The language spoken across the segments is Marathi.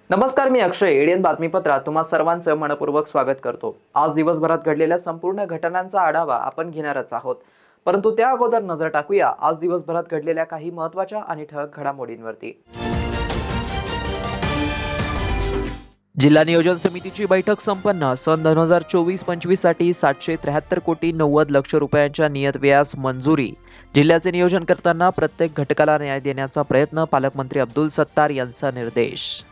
नमस्कार, मी अक्षय. एडीएन बातमीपत्रात तुम्हा सर्वांचं मनपूर्वक स्वागत करतो. आज दिवसभरात घडलेल्या संपूर्ण घटनांचा आढावा आपण घेणारच आहोत. परंतु त्या अगोदर नजर टाकूया आज दिवसभरात घडलेल्या काही महत्त्वाच्या आणि ठळक घडामोडींवरती. जिल्हा नियोजन समितीची बैठक संपन्न. सन 2024-25 साठी 773 कोटी 90 लक्ष रुपयांच्या नियत व्ययास मंजुरी. जिल्ह्याचे नियोजन करताना प्रत्येक घटकाला न्याय देण्याचा प्रयत्न. पालकमंत्री अब्दुल सत्तार यांचा निर्देश.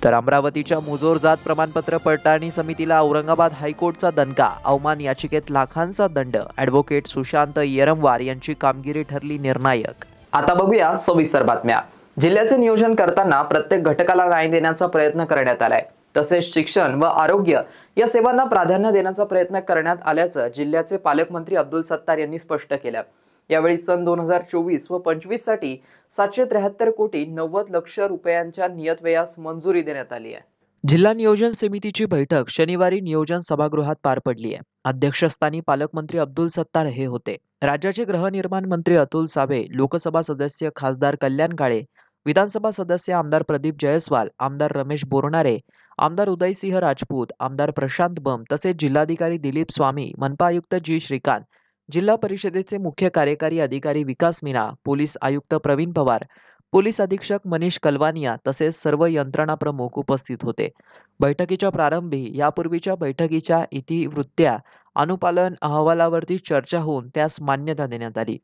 तर अमरावतीच्या मुजोर जात प्रमाणपत्र पडताळणी समितीला औरंगाबाद हायकोर्टचा दणका. अवमान याचिकेत लाखांचा दंड. ॲडव्होकेट सुशांत येरमवार यांची कामगिरी ठरली निर्णायक. आता बघूया सविस्तर बातम्या. जिल्ह्याचे नियोजन करताना प्रत्येक घटकाला न्याय देण्याचा प्रयत्न करण्यात आलाय. तसेच शिक्षण व आरोग्य या सेवांना प्राधान्य देण्याचा प्रयत्न करण्यात आल्याचं जिल्ह्याचे पालकमंत्री अब्दुल सत्तार यांनी स्पष्ट केलं. यावेळी सन 2024 व 25 साठी 773 कोटी 90 लक्ष रुपयांच्या नियत व्ययास मंजुरी देण्यात आली आहे. जिल्हा नियोजन समितीची बैठक शनिवारी नियोजन सभागृहात पार पडली आहे. अध्यक्षस्थानी पालकमंत्री अब्दुल सत्तार हे होते. राज्याचे गृहनिर्माण मंत्री अतुल सावे, लोकसभा सदस्य खासदार कल्याण काळे, विधानसभा सदस्य आमदार प्रदीप जयस्वाल, आमदार रमेश बोरनारे, आमदार उदयसिंह राजपूत, आमदार प्रशांत बम तसेच जिल्हाधिकारी दिलीप स्वामी, मनपा आयुक्त जी श्रीकांत, जिल्हा परिषदेचे मुख्य कार्यकारी अधिकारी विकास मीना, पोलीस आयुक्त प्रवीण पवार, पोलीस अधीक्षक मनीष कलवानिया तसेच सर्व यंत्रणा प्रमुख उपस्थित होते. बैठकीच्या प्रारंभी यापूर्वीच्या बैठकीच्या इतिवृत्त्या अनुपालन अहवालावरती चर्चा होऊन त्यास मान्यता देण्यात आली.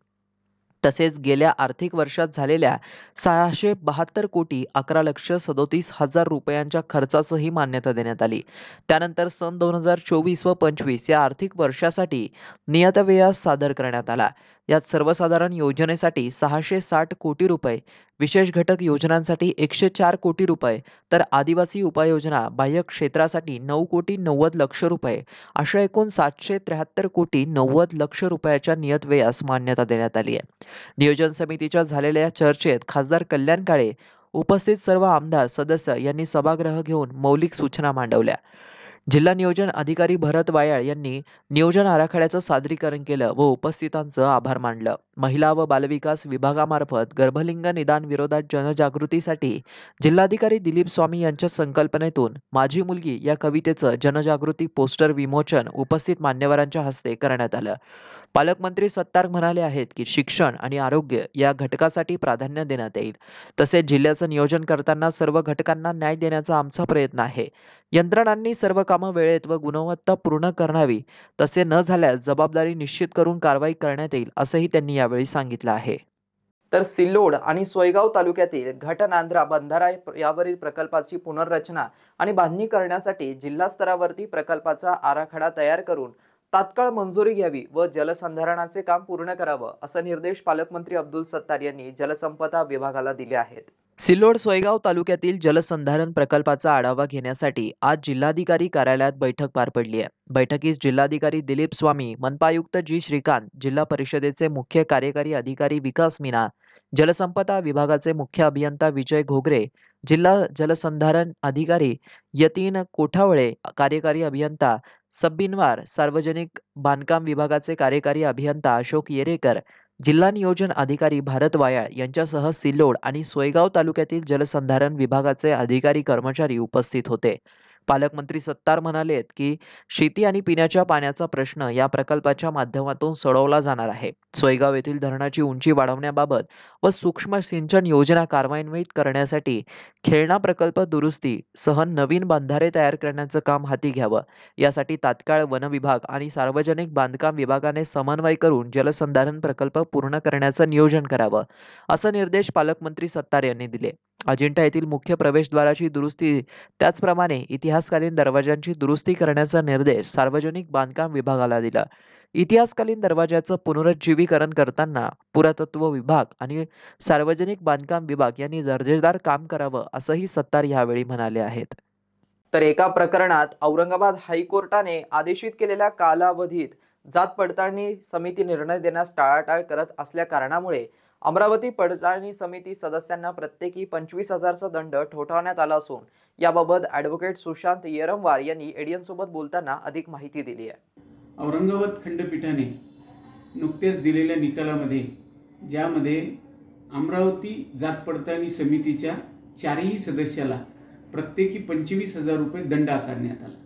तसेच गेल्या आर्थिक वर्षात झालेल्या 672 कोटी 11 लक्ष 37 हजार रुपयांच्या खर्चासही मान्यता देण्यात आली. त्यानंतर सन 2024 व 25 या आर्थिक वर्षासाठी नियत व्ययास सादर करण्यात आला. यात सर्वसाधारण योजनेसाठी 660 कोटी रुपये, विशेष घटक योजनांसाठी 104 कोटी रुपये, तर आदिवासी उपाययोजना बाह्य क्षेत्रासाठी 9 कोटी 90 लक्ष रुपये अशा एकूण 773 कोटी 90 लक्ष रुपयाच्या नियत व्ययास मान्यता देण्यात आली आहे. नियोजन समितीच्या झालेल्या चर्चेत खासदार कल्याण काळे, उपस्थित सर्व आमदार सदस्य यांनी सभागृह घेऊन मौलिक सूचना मांडवल्या. जिल्हा नियोजन अधिकारी भरत वायाळ यांनी नियोजन आराखड्याचं सादरीकरण केलं व उपस्थितांचं आभार मानलं. महिला व बालविकास विभागामार्फत गर्भलिंग निदान विरोधात जनजागृतीसाठी जिल्हाधिकारी दिलीप स्वामी यांच्या संकल्पनेतून माझी मुलगी या कवितेचं जनजागृती पोस्टर विमोचन उपस्थित मान्यवरांच्या हस्ते करण्यात आलं. पालकमंत्री सत्तार म्हणाले आहेत की शिक्षण आणि आरोग्य या घटकासाठी प्राधान्य देण्यात येईल. तसेच जिल्ह्याचं नियोजन करताना सर्व घटकांना न्याय देण्याचा आमचा प्रयत्न आहे. यंत्रणांनी सर्व कामं वेळेत व गुणवत्ता पूर्ण करावी. तसे न झाल्यास जबाबदारी निश्चित करून कारवाई करण्यात येईल असंही त्यांनी यावेळी सांगितलं आहे. तर सिल्लोड आणि सोयगाव तालुक्यातील घटनांध्रा बंधारा यावरील प्रकल्पाची पुनर्रचना आणि बांधणी करण्यासाठी जिल्हा स्तरावरती प्रकल्पाचा आराखडा तयार करून तात्काळ मंजुरी घ्यावी व जलसंधारणाचे काम पूर्ण करावं असे निर्देश पालकमंत्री अब्दुल सत्तार यांनी जलसंपदा विभागाला दिले आहेत. सिल्लोड सोयगाव तालुक्यातील जलसंधारण प्रकल्पाचा आढावा घेण्यासाठी आज जिल्हाधिकारी कार्यालयात बैठक पार पडली आहे. बैठकीस जिल्हाधिकारी दिलीप स्वामी, मनपा आयुक्त जी श्रीकांत, जिल्हा परिषदेचे मुख्य कार्यकारी अधिकारी विकास मीना, जलसंपदा विभागाचे मुख्य अभियंता विजय घोगरे, जिल्हा जलसंधारण अधिकारी यतीन कोठावळे, कार्यकारी अभियंता सब्बिनवार, सार्वजनिक बांधकाम विभागाचे कार्यकारी अभियंता अशोक येरेकर, जिल्हा नियोजन अधिकारी भारत वायाळ यांच्यासह सिल्लोड आणि सोयगाव तालुक्यातील जलसंधारण विभागाचे अधिकारी कर्मचारी उपस्थित होते. पालकमंत्री सत्तार म्हणालेत की शेती आणि पिण्याच्या पाण्याचा प्रश्न या प्रकल्पाच्या माध्यमातून सोडवला जाणार आहे. सोयगाव येथील धरणाची उंची वाढवण्याबाबत व सूक्ष्म सिंचन योजना कार्यान्वित करण्यासाठी खेळणा प्रकल्प दुरुस्ती सह नवीन बंधारे तयार करण्याचं काम हाती घ्यावं. यासाठी तात्काळ वन विभाग आणि सार्वजनिक बांधकाम विभागाने समन्वय करून जलसंधारण प्रकल्प पूर्ण करण्याचं नियोजन करावं असे निर्देश पालकमंत्री सत्तार यांनी दिले. अजिंठा येथील मुख्य प्रवेशद्वाराची दुरुस्ती त्याचप्रमाणे इतिहासकालीन दरवाजांची दुरुस्ती करण्याचा निर्देश सार्वजनिक बांधकाम विभागाला दिला. इतिहासकालीन दरवाजाचं पुनरुज्जीवीकरण करताना पुरातत्व विभाग आणि सार्वजनिक बांधकाम विभाग यांनी दर्जेदार काम करावं असंही सत्तार यावेळी म्हणाले आहेत. तर एका प्रकरणात औरंगाबाद हायकोर्टाने आदेशित केलेल्या कालावधीत जात पडताळणी समिती निर्णय देण्यास टाळाटाळ करत असल्या कारणामुळे अमरावती पडताळणी समिती सदस्यांना प्रत्येकी 25,000चा दंड ठोठावण्यात आला असून याबाबत ॲडव्होकेट सुशांत येरमवार यांनी एडीएन सोबत बोलताना अधिक माहिती दिली आहे। औरंगाबाद खंडपीठाने नुकत्याच दिलेल्या निकालामध्ये ज्यामध्ये अमरावती जात पडताळणी समितीच्या 4ही सदस्याला प्रत्येकी 25,000 रुपये दंड आकारण्यात आला।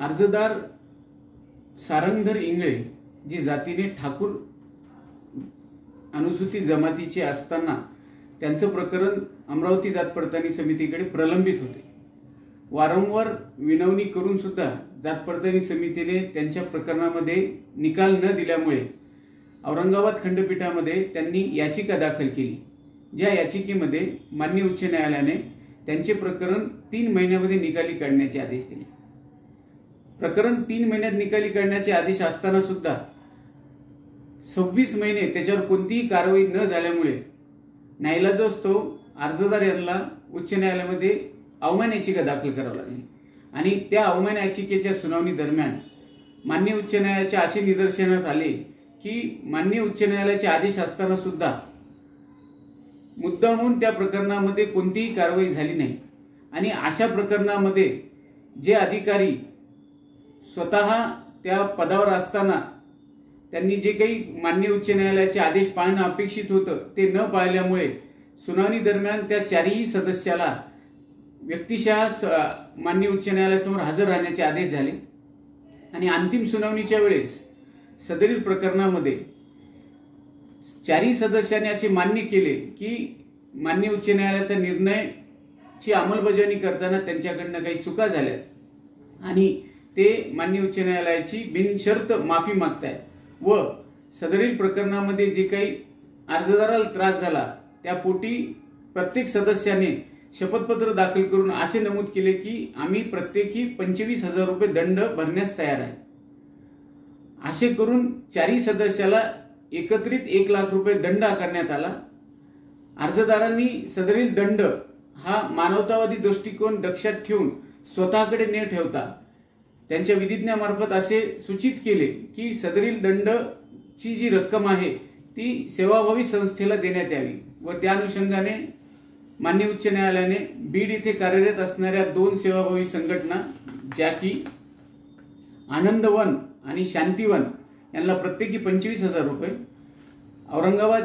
अर्जदार सारंगधर इंगळे जे जातीने ठाकूर अनुसूचित जमातीचे असताना त्यांचं प्रकरण अमरावती जात पडताळणी समितीकडे प्रलंबित होते। वारंवार विनवणी करून सुद्धा जात पडताळणी समितीने त्यांच्या प्रकरणामध्ये निकाल न दिल्यामुळे औरंगाबाद खंडपीठामध्ये त्यांनी याचिका दाखल केली। ज्या याचिकेमध्ये माननीय उच्च न्यायालयाने त्यांचे प्रकरण 3 महिन्यामध्ये निकाली काढण्याचे आदेश दिले। प्रकरण 3 महिन्यात निकाली काढण्याचे आदेश असताना सुद्धा 26 महिने त्याच्यावर कोणतीही कारवाई न झाल्यामुळे नाईलाजास्तव अर्जदार यांना उच्च न्यायालयामध्ये अवमान याचिका दाखल करावी लागली आणि त्या अवमान याचिकेच्या सुनावणी दरम्यान माननीय उच्च न्यायालयाच्या असे निदर्शनास आले की माननीय उच्च न्यायालयाचे आदेश असताना सुद्धा मुद्दामून त्या प्रकरणामध्ये कोणतीही कारवाई झाली नाही आणि अशा प्रकरणामध्ये जे अधिकारी स्वतः त्या पदावर असताना त्यांनी जे काही माननीय उच्च न्यायालयाचे आदेश पाळणं अपेक्षित होतं ते न पाळल्यामुळे सुनावणी दरम्यान त्या 4ही सदस्याला व्यक्तिशः माननीय उच्च न्यायालयासमोर हजर राहण्याचे आदेश झाले आणि अंतिम सुनावणीच्या वेळेस सदरील प्रकरणामध्ये 4ही सदस्यांनी असे मान्य केले की माननीय उच्च न्यायालयाचा निर्णयाची अंमलबजावणी करताना त्यांच्याकडनं काही चुका झाल्या आणि ते माननीय उच्च न्यायालयाची बिनशर्त माफी मागतायत व सदरील प्रकरणामध्ये जे काही अर्जदाराला त्रास झाला त्या पोटी प्रत्येक सदस्याने शपथपत्र दाखल करून असे नमूद केले की आम्ही प्रत्येकी 25,000 रुपये दंड भरण्यास तयार आहे। असे करून 4ही सदस्याला एकत्रित 1 लाख रुपये दंड आकारण्यात आला। अर्जदारांनी सदरील दंड हा मानवतावादी दृष्टिकोन लक्षात ठेवून स्वतःकडे न ठेवता त्यांच्या विधिज्ञामार्फत असे सूचित केले की सदरील दंडची जी रक्कम आहे ती सेवाभावी संस्थेला देण्यात यावी व त्या अनुषंगाने माननीय उच्च न्यायालयाने बीड येथे कार्यरत असणाऱ्या 2 सेवाभावी संघटना ज्या की आनंदवन आणि शांतिवन यांना प्रत्येकी 25,000 रुपये, औरंगाबाद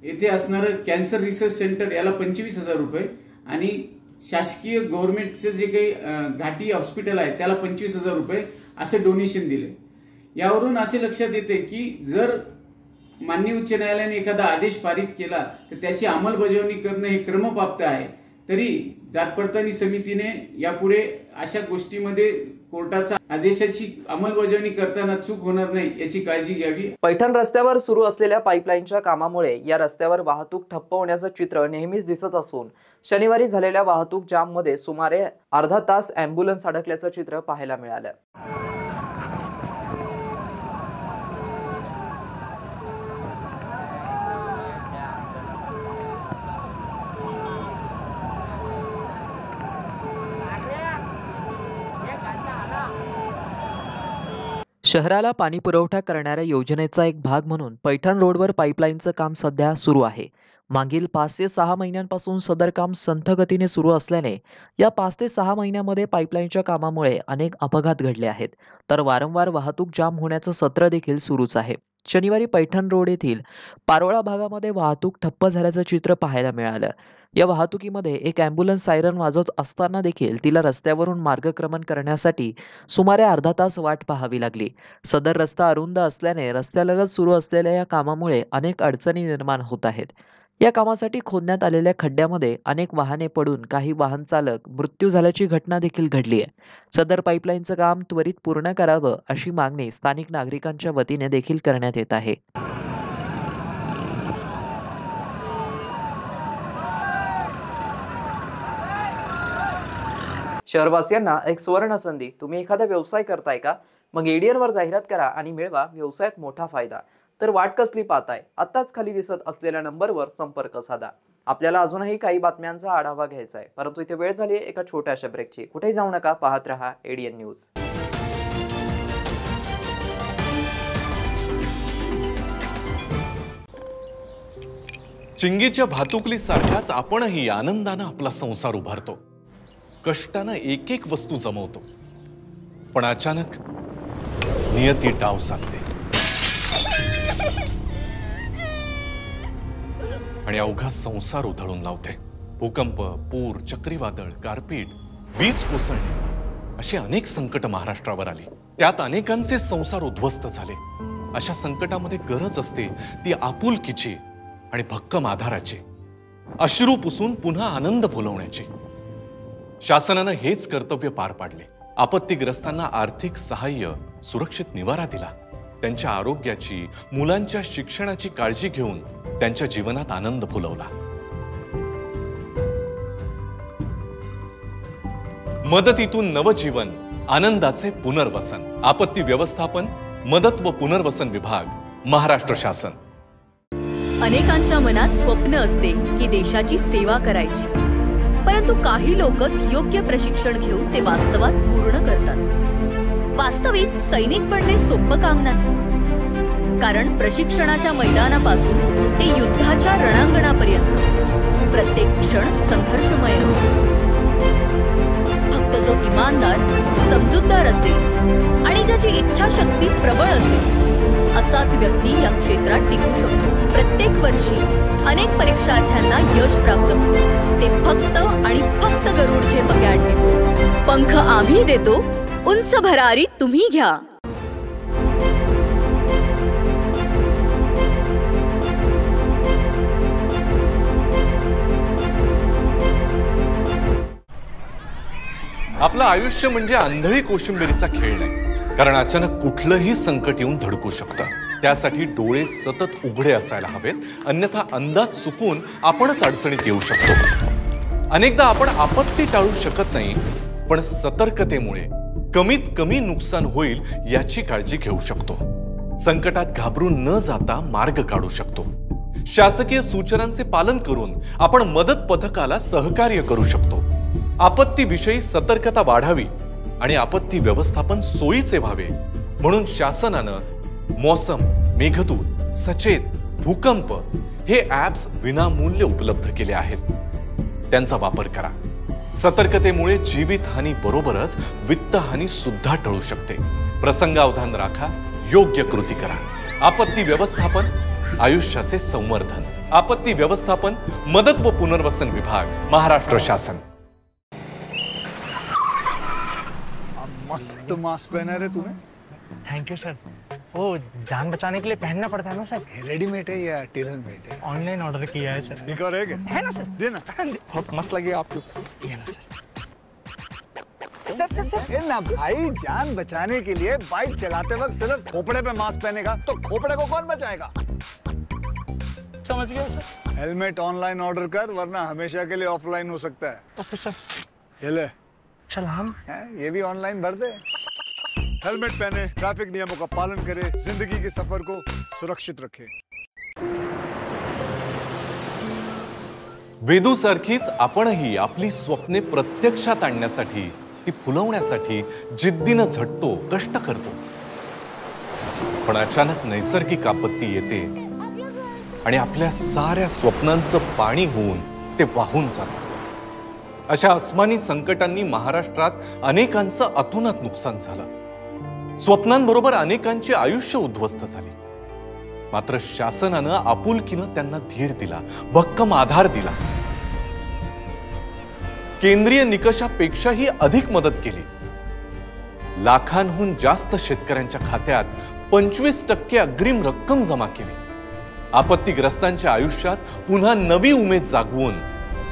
येथे असणारं कॅन्सर रिसर्च सेंटर याला 25,000 रुपये आणि शासकीय गव्हर्नमेंटचे जे काही घाटी हॉस्पिटल आहे त्याला 25,000 रुपये असे डोनेशन दिले। यावरून असे लक्षात येते की जर माननीय उच्च न्यायालयाने एखादा आदेश पारित केला तर त्याची अंमलबजावणी करणे हे क्रमप्राप्त आहे, तरी जात पडताळणी समितीने यापुढे अशा गोष्टीमध्ये कोर्टाचा आदेशाची अंमलबजावणी करताना चूक होणार नाही याची काळजी घ्यावी। पैठण रस्त्यावर सुरू असलेल्या पाईपलाईनच्या कामामुळे या रस्त्यावर वाहतूक ठप्प होण्याचं चित्र नेहमीच दिसत असून शनिवारी झालेल्या वाहतूक जाममध्ये सुमारे अर्धा तास अँब्युलन्स अडकल्याचं चित्र पाहायला मिळालं। शहराला पाणी पुरवठा करणाऱ्या योजनेचा एक भाग म्हणून पैठण रोडवर पाईपलाईनचं काम सध्या सुरू आहे। मागील 5 ते 6 महिन्यांपासून सदर काम संथ गतीने सुरू असल्याने या 5 ते 6 महिन्यामध्ये पाईपलाईनच्या कामामुळे अनेक अपघात घडले आहेत, तर वारंवार वाहतूक जाम होण्याचं सत्र देखील सुरूच आहे। शनिवारी पैठण रोड येथील पारोळा भागामध्ये वाहतूक ठप्प झाल्याचं चित्र पाहायला मिळालं। या वाहतुकीमध्ये एक ॲम्ब्युलन्स सायरन वाजवत असताना देखील तिला रस्त्यावरून मार्गक्रमण करण्यासाठी सुमारे अर्धा तास वाट पाहावी लागली। सदर रस्ता अरुंद असल्याने रस्त्यालगत सुरू असलेल्या या कामामुळे अनेक अडचणी निर्माण होत आहेत। या कामासाठी खोदण्यात आलेल्या खड्ड्यामध्ये अनेक वाहने पडून काही वाहन चालक मृत्यू झाल्याची घटना देखील घडली आहे। सदर पाईपलाईनचं काम त्वरित पूर्ण करावं अशी मागणी स्थानिक नागरिकांच्या वतीने देखील करण्यात येत आहे। शहरवासियांना एक सुवर्ण संधी। तुम्ही एखादा व्यवसाय करताय का? मग एडीएनवर जाहिरात करा आणि मिळवा व्यवसायात मोठा फायदा। तर वाट कसली पाहताय? आत्ताच खाली दिसत असलेल्या नंबरवर संपर्क साधा। आपल्याला अजूनही काही बातम्यांचा आढावा घ्यायचा आहे, परंतु इथे वेळ झाली एका छोट्याशा ब्रेकची. कुठेही जाऊ नका, पाहत रहा एडीएन न्यूज. चिंगीच्या भातुकलीसारखाच आपणही आनंदानं आपला संसार उभारतो, कष्टानं एक एक वस्तू जमवतो. पण अचानक नियती डाव साधते आणि अवघा संसार उधळून लावते. भूकंप, पूर, चक्रीवादळ, गारपीट, वीज कोसळणे अशी अनेक संकट महाराष्ट्रावर आली. त्यात अनेकांचे संसार उद्ध्वस्त झाले. अशा संकटामध्ये गरज असते ती आपुलकीची आणि भक्कम आधाराची, अश्रू पुसून पुन्हा आनंद फुलवण्याची. शासनानं हेच कर्तव्य पार पाडले. आपत्तीग्रस्तांना आर्थिक सहाय्य, सुरक्षित निवारा दिला. त्यांच्या आरोग्याची, मुलांच्या शिक्षणाची काळजी घेऊन त्यांच्या जीवनात आनंद फुलवला. मदतीतून नवजीवन, आनंदाचे पुनर्वसन. आपत्ती व्यवस्थापन, मदत व पुनर्वसन विभाग, महाराष्ट्र शासन. अनेकांच्या मनात स्वप्न असते की देशाची सेवा करायची, परंतु काही लोकच योग्य प्रशिक्षण घेऊन ते वास्तवात पूर्ण करतात. वास्तविक सैनिक बनणे सोपं काम नाही, कारण प्रशिक्षणाच्या मैदानापासून ते युद्धाच्या रणांगणापर्यंत प्रत्येक क्षण संघर्षमय असतो. फक्त जो इमानदार, समजूतदार असेल आणि ज्याची इच्छाशक्ती प्रबळ असेल असाच व्यक्ती या क्षेत्रात टिकू शकतो. प्रत्येक वर्षी अनेक परीक्षार्थ्यांना यश प्राप्त होते, ते फक्त आणि फक्त गरुडचे अकॅडमी. पंख आम्ही देतो, उंच भरारी तुम्ही घ्या. आपलं आयुष्य म्हणजे आंधळी कोशिंबिरीचा खेळ नाही, कारण अचानक कुठलंही संकट येऊन धडकू शकतं. त्यासाठी डोळे सतत उघडे असायला हवेत, अन्यथा अंदाज चुकून आपणच अडचणीत येऊ शकतो. अनेकदा आपण आपत्ती टाळू शकत नाही, पण सतर्कतेमुळे कमीत कमी नुकसान होईल याची काळजी घेऊ शकतो. संकटात घाबरून न जाता मार्ग काढू शकतो. शासकीय सूचनांचे पालन करून आपण मदत पथकाला सहकार्य करू शकतो. आपत्तीविषयी सतर्कता वाढावी आणि आपत्ती व्यवस्थापन सोयीचे व्हावे म्हणून शासनानं मौसम, मेघदूत, सचेत, भूकंप हे ॲप्स विनामूल्य उपलब्ध केले आहेत. त्यांचा वापर करा. सतर्कतेमुळे जीवितहानी बरोबरच वित्तहानी सुद्धा टळू शकते. प्रसंगावधान राखा, योग्य कृती करा. आपत्ती व्यवस्थापन, आयुष्याचे संवर्धन. आपत्ती व्यवस्थापन, मदत व पुनर्वसन विभाग, महाराष्ट्र शासन. मस्त मास्क पहना रे तूने. Thank you sir. वो जान बचाने के लिए पहनना पड़ता है ना सर. रेडीमेड है या टेलर मेड है? ऑनलाइन ऑर्डर किया है सर. एक और है ना सर. देना. बहुत मस्त लगे आपको. ये ना सर. सर ना भाई, जान बचाने के लिए बाइक चलाते वक्त सिर्फ खोपड़े पे मास्क पहनेगा तो खोपड़े को कौन बचाएगा? समझ गया सर. हेलमेट ऑनलाइन ऑर्डर कर, वरना हमेशा के लिए ऑफलाइन हो सकता है. Okay sir. ये ले. चल हम ये भी ऑनलाइन भर दे. हेलमेट पहने, ट्रैफिक नियमों का पालन करे, जिंदगी के सफर को सुरक्षित रखे. वेदूसारखीच आपणही आपली स्वप्ने प्रत्यक्षात आणण्यासाठी, ती फुलवण्यासाठी जिद्दीनं झटतो, कष्ट करतो. पण अचानक नैसर्गिक आपत्ती येते आणि आपल्या साऱ्या स्वप्नांचं पाणी होऊन ते वाहून जातं. अशा अस्मानी संकटांनी महाराष्ट्रात अनेकांचं अतोनात नुकसान झालं. स्वप्नांबरोबर अनेकांचे आयुष्य उद्ध्वस्त झाले. मात्र शासनानं आपुलकीनं त्यांना धीर दिला, भक्कम आधार दिला. केंद्रीय निकषापेक्षाही अधिक मदत केली. लाखांहून जास्त शेतकऱ्यांच्या खात्यात 25% अग्रिम रक्कम जमा केली. आपत्तीग्रस्तांच्या आयुष्यात पुन्हा नवी उमेद जागवून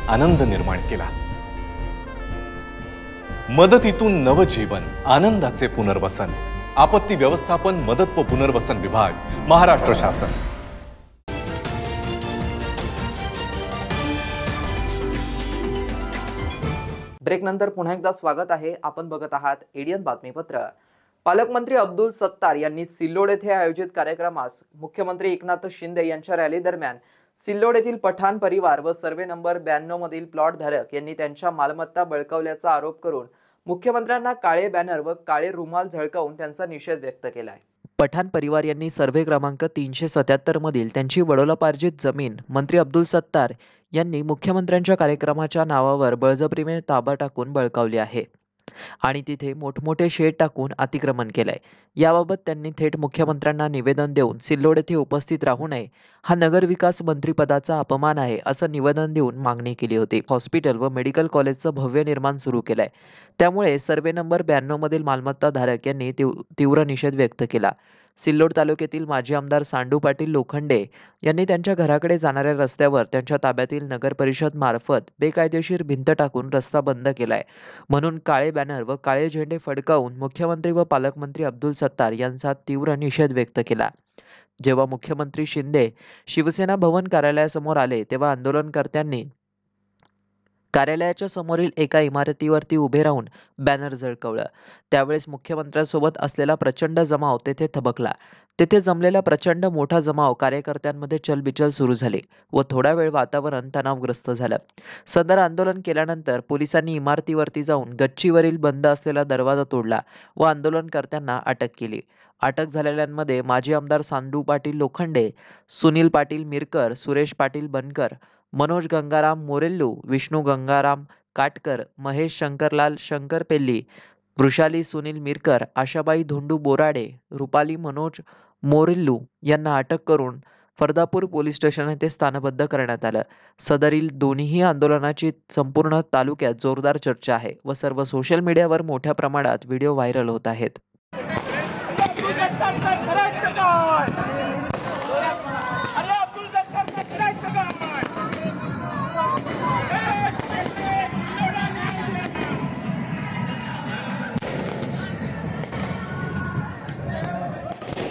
आनंद निर्माण केला. मदतीतून नवजीवन, आनंदाचे पुनर्वसन. आपत्ती व्यवस्थापन, मदत व पुनर्वसन विभाग, महाराष्ट्र शासन. ब्रेक नंतर पुन्हा एकदा स्वागत आहे. आपण बघत आहात एडीएन बातमीपत्र. पालकमंत्री अब्दुल सत्तार यांनी सिल्लोड येथे आयोजित कार्यक्रमास मुख्यमंत्री एकनाथ शिंदे यांच्या रॅली दरम्यान सिल्लोड येथील पठाण परिवार व सर्वे नंबर 92 मधील प्लॉट धारक यांनी त्यांच्या मालमत्ता बळकावल्याचा आरोप करून मुख्यमंत्र्यांना काळे बॅनर व काळे रुमाल झळकावून त्यांचा निषेध व्यक्त केलाय। पठाण परिवार यांनी सर्वे क्रमांक 377 मधील त्यांची वडिलोपार्जित जमीन मंत्री अब्दुल सत्तार यांनी मुख्यमंत्र्यांच्या कार्यक्रमाच्या नावावर बळजबरीने ताबा टाकून बळकावली आहे आणि तिथे मोठमोठे शेड टाकून अतिक्रमण केलंय। याबाबत त्यांनी थेट मुख्यमंत्र्यांना निवेदन देऊन सिल्लोड येथे उपस्थित राहू नये, हा नगरविकास मंत्रिपदाचा अपमान आहे असं निवेदन देऊन मागणी केली होती। हॉस्पिटल व मेडिकल कॉलेजचं भव्य निर्माण सुरू केलंय, त्यामुळे सर्वे नंबर 92 मधील मालमत्ता धारक यांनी तीव्र निषेध व्यक्त केला। सिल्लोड तालुक्यातील माजी आमदार सांडू पाटील लोखंडे यांनी त्यांच्या घराकडे जाणाऱ्या रस्त्यावर त्यांच्या ताब्यातील नगर परिषद मार्फत बेकायदेशीर भिंत टाकून रस्ता बंद केलाय, म्हणून काळे बॅनर व काळे झेंडे फडकावून मुख्यमंत्री व पालकमंत्री अब्दुल सत्तार यांचा तीव्र निषेध व्यक्त केला। जेव्हा मुख्यमंत्री शिंदे शिवसेना भवन कार्यालयासमोर आले तेव्हा आंदोलनकर्त्यांनी कार्यालयाच्या समोरील एका इमारतीवरती उभे राहून बॅनर झळकवलं। त्यावेळेस मुख्यमंत्र्यांसोबत असलेला प्रचंड जमाव तेथे थबकला। तेथे जमलेला प्रचंड मोठा जमाव कार्यकर्त्यांमध्ये चलबिचल सुरू झाली व थोडा वेळ वातावरण तणावग्रस्त झालं। सदर आंदोलन केल्यानंतर पोलिसांनी इमारतीवरती जाऊन गच्चीवरील बंद असलेला दरवाजा तोडला व आंदोलनकर्त्यांना अटक केली। अटक झालेल्यांमध्ये माजी आमदार सांडू पाटील लोखंडे, सुनील पाटील मिरकर, सुरेश पाटील बनकर, मनोज गंगाराम मोरेल्लू, विष्णू गंगाराम काटकर, महेश शंकरलाल शंकरपेल्ली, वृषाली सुनील मिरकर, आशाबाई धोंडू बोराडे, रुपाली मनोज मोरेल्लू यांना अटक करून फरदापूर पोलीस स्टेशन येथे स्थानबद्ध करण्यात आलं। सदरील दोन्ही आंदोलनाची संपूर्ण तालुक्यात जोरदार चर्चा आहे व सर्व सोशल मीडियावर मोठ्या प्रमाणात व्हिडिओ व्हायरल होत आहेत।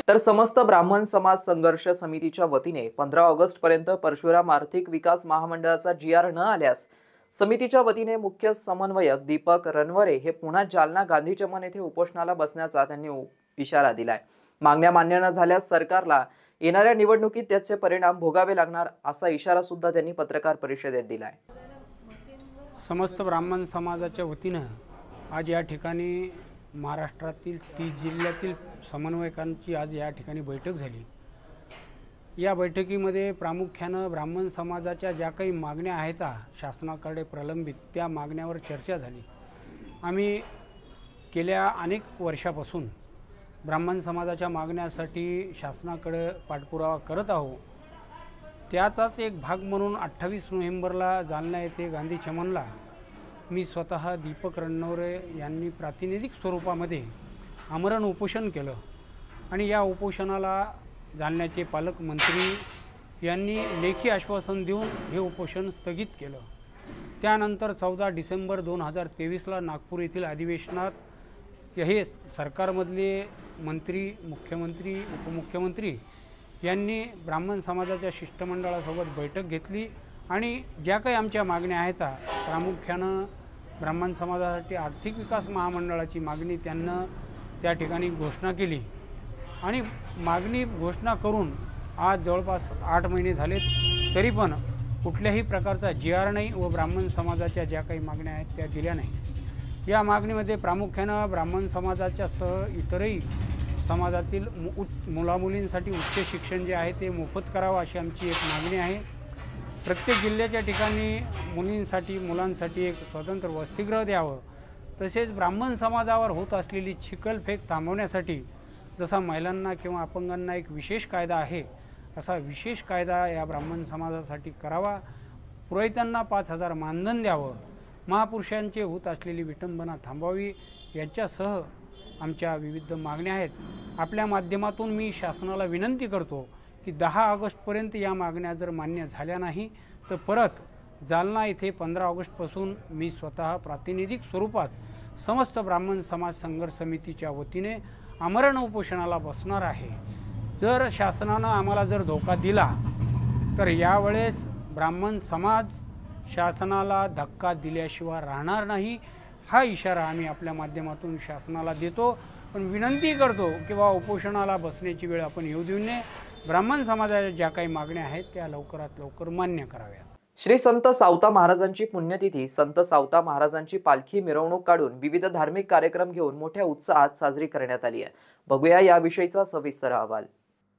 तर समस्त ब्राह्मण समाज संघर्ष समितीच्या वतीने 15 ऑगस्ट पर्यंत परशुराम आर्थिक विकास महामंडळाचा GR न आल्यास समितीच्या वतीने मुख्य समन्वयक दीपक रणवरे हे पुन्हा जालना गांधी चमन येथे उपोषणाला बसण्याचा त्यांनी इशारा दिलाय। मागण्या मान्य न झाल्यास सरकारला येणाऱ्या निवडणुकीत त्याचे परिणाम भोगावे लागणार असा इशारा सुद्धा त्यांनी पत्रकार परिषदेत दिलाय। समस्त ब्राह्मण समाजाच्या वतीने आज या ठिकाणी महाराष्ट्रातील 30 जिल्ह्यातील समन्वयकांची आज या ठिकाणी बैठक झाली। या बैठकीमध्ये प्रामुख्याने ब्राह्मण समाजाच्या ज्या काही मागण्या आहेत शासनाकडे प्रलंबित त्या मागण्यावर चर्चा झाली। आम्ही गेल्या अनेक वर्षापासून ब्राह्मण समाजाच्या मागण्यासाठी शासनाकडे पाठपुरावा करत आहोत। त्याचाच एक भाग म्हणून 28 नोव्हेंबरला जालना येथे गांधी चमनला मी स्वतः दीपक रणवरे यांनी प्रातिनिधिक स्वरूपामध्ये आमरण उपोषण केलं आणि या उपोषणाला जालन्याचे पालकमंत्री यांनी लेखी आश्वासन देऊन हे उपोषण स्थगित केलं। त्यानंतर 14 डिसेंबर 2023ला नागपूर येथील अधिवेशनात हे सरकारमधले मंत्री, मुख्यमंत्री, उपमुख्यमंत्री यांनी ब्राह्मण समाजाच्या शिष्टमंडळासोबत बैठक घेतली आणि ज्या काही आमच्या मागण्या आहेत प्रामुख्यानं ब्राह्मण समाजासाठी आर्थिक विकास महामंडळाची मागणी त्यांना त्या ठिकाणी घोषणा केली आणि मागणी घोषणा करून आज जवळपास 8 महिने झालेत तरी पण कुठल्याही प्रकारचा GR नाही व ब्राह्मण समाजाच्या ज्या काही मागण्या आहेत त्या दिल्या नाही। या मागणीमध्ये प्रामुख्यानं ब्राह्मण समाजाच्या सह इतरही समाजातील मुलामुलींसाठी उच्च शिक्षण जे आहे ते मोफत करावं अशी आमची एक मागणी आहे। प्रत्येक जिल्ह्याच्या ठिकाणी मुलींसाठी मुलांसाठी एक स्वतंत्र वसतिगृह द्यावं, तसेच ब्राह्मण समाजावर होत असलेली चिखलफेक थांबवण्यासाठी जसा महिलांना किंवा अपंगांना एक विशेष कायदा आहे असा विशेष कायदा या ब्राह्मण समाजासाठी करावा, पुरोहितांना 5000 मानधन द्यावं, महापुरुषांचे होत असलेली विटंबना थांबवावी यांच्यासह आमच्या विविध मागण्या आहेत। आपल्या माध्यमातून मी शासनाला विनंती करतो की 10 ऑगस्टपर्यंत या मागण्या जर मान्य झाल्या नाही तर परत जालना येथे 15 ऑगस्टपासून मी स्वतः प्रातिनिधिक स्वरूपात समस्त ब्राह्मण समाज संघर्ष समितीच्या वतीने आमरण उपोषणाला बसणार आहे। जर शासनानं आम्हाला जर धोका दिला तर यावेळेस ब्राह्मण समाज शासनाला धक्का दिल्याशिवाय राहणार नाही, हा इशारा आम्ही आपल्या माध्यमातून शासनाला देतो। पण विनंती करतो की उपोषणाला बसण्याची वेळ आपण येऊ देऊ नये। ब्राह्मण समाजाच्या ज्या काही मागण्या आहेत त्या लवकरात लवकर मान्य कराव्या. श्री संत सावता महाराजांची पुण्यतिथी संत सावता महाराजांची पालखी मिरवणूक काढून विविध धार्मिक कार्यक्रम घेऊन मोठ्या उत्साहात साजरी करण्यात आली आहे. बघूया याविषयीचा सविस्तर अहवाल.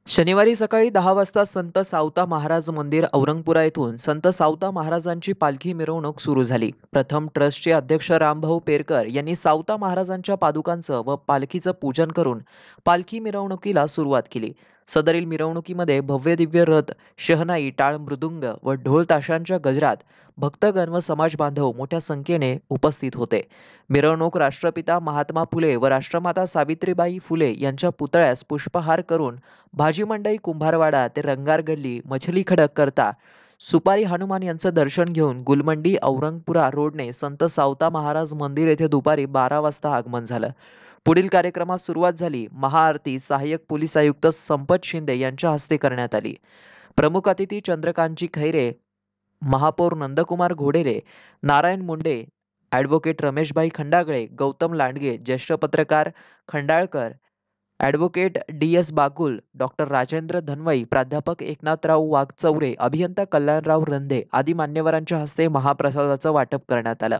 शनिवारी सकाळी 10 वाजता संत सावता महाराज मंदिर औरंगपुरा येथून संत सावता महाराजांची पालखी मिरवणूक सुरू झाली. प्रथम ट्रस्टचे अध्यक्ष रामभाऊ पेरकर यांनी सावता महाराजांच्या पादुकांचं व पालखीचं पूजन करून पालखी मिरवणुकीला सुरुवात केली. सदरील मिरवणुकीमध्ये भव्य दिव्य रथ, शहनाई, टाळ, मृदुंग व ढोल ताशांच्या गजरात भक्तगण व समाज बांधव मोठ्या संख्येने उपस्थित होते. मिरवणूक राष्ट्रपिता महात्मा फुले व राष्ट्रमाता सावित्रीबाई फुले यांच्या पुतळ्यास पुष्पहार करून भाजी मंडई, कुंभारवाडा ते रंगार गल्ली, मछली खडक करता सुपारी हनुमान यांचं दर्शन घेऊन गुलमंडी औरंगपुरा रोडने संत सावता महाराज मंदिर येथे दुपारी 12 वाजता आगमन झालं. पुढील कार्यक्रमास सुरुवात झाली. महाआरती सहाय्यक पोलीस आयुक्त संपत शिंदे यांच्या हस्ते करण्यात आली. प्रमुख अतिथी चंद्रकांतजी खैरे, महापौर नंदकुमार घोडेरे, नारायण मुंडे, ॲडव्होकेट रमेशभाई खंडागळे, गौतम लांडगे, ज्येष्ठ पत्रकार Khandalkar, advocate DS Bakul, doctor Rajendra Dhanwai, प्राध्यापक एकनाथराव वाघचौरे, अभियंता कल्याणराव रंधे आदी मान्यवरांच्या हस्ते महाप्रसादाचं वाटप करण्यात आलं.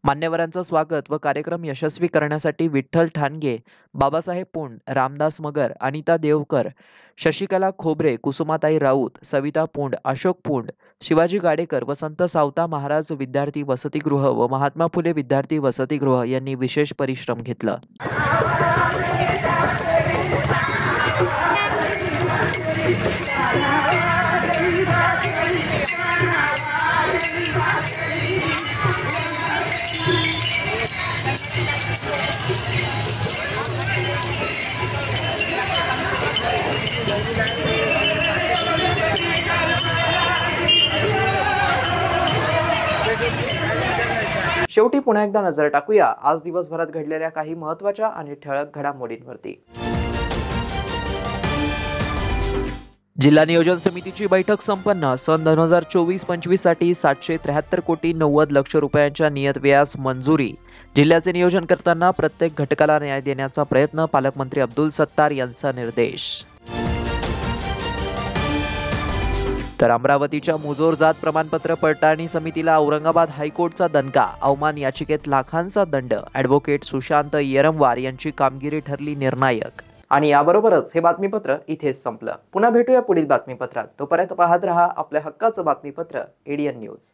मान्यवरांचं स्वागत व कार्यक्रम यशस्वी करण्यासाठी विठ्ठल ठाणगे, बाबासाहेब पुंड, रामदास मगर, अनिता देवकर, शशिकला खोबरे, कुसुमाताई राऊत, सविता पुंड, अशोक पुंड, शिवाजी गाडेकर व संत सावता महाराज विद्यार्थी वसतिगृह व महात्मा फुले विद्यार्थी वसतिगृह यांनी विशेष परिश्रम घेतला. शेवटी पुन्हा एकदा नजर टाकूया आज दिवसभरात घडलेल्या काही महत्त्वाच्या आणि ठळक घडामोडींवरती. जिल्हा नियोजन समितीची बैठक संपन्न. सन 2024-25 साठी 773 कोटी 90 लक्ष रुपयांच्या नियत व्ययास मंजुरी. जिल्ह्याचे नियोजन करताना प्रत्येक घटकाला न्याय देण्याचा प्रयत्न. पालकमंत्री अब्दुल सत्तार यांचा निर्देश. तर अमरावतीच्या मुजोर जात प्रमाणपत्र पडताळणी समितीला औरंगाबाद हायकोर्टचा दणका. अवमान याचिकेत लाखांचा दंड. ॲडव्होकेट सुशांत येरमवार यांची कामगिरी ठरली निर्णायक. आणि याबरोबरच हे बातमीपत्र इथेच संपलं. पुन्हा भेटूया पुढील बातमीपत्रात. तोपर्यंत पाहत रहा आपल्या हक्काचं बातमीपत्र ADN न्यूज.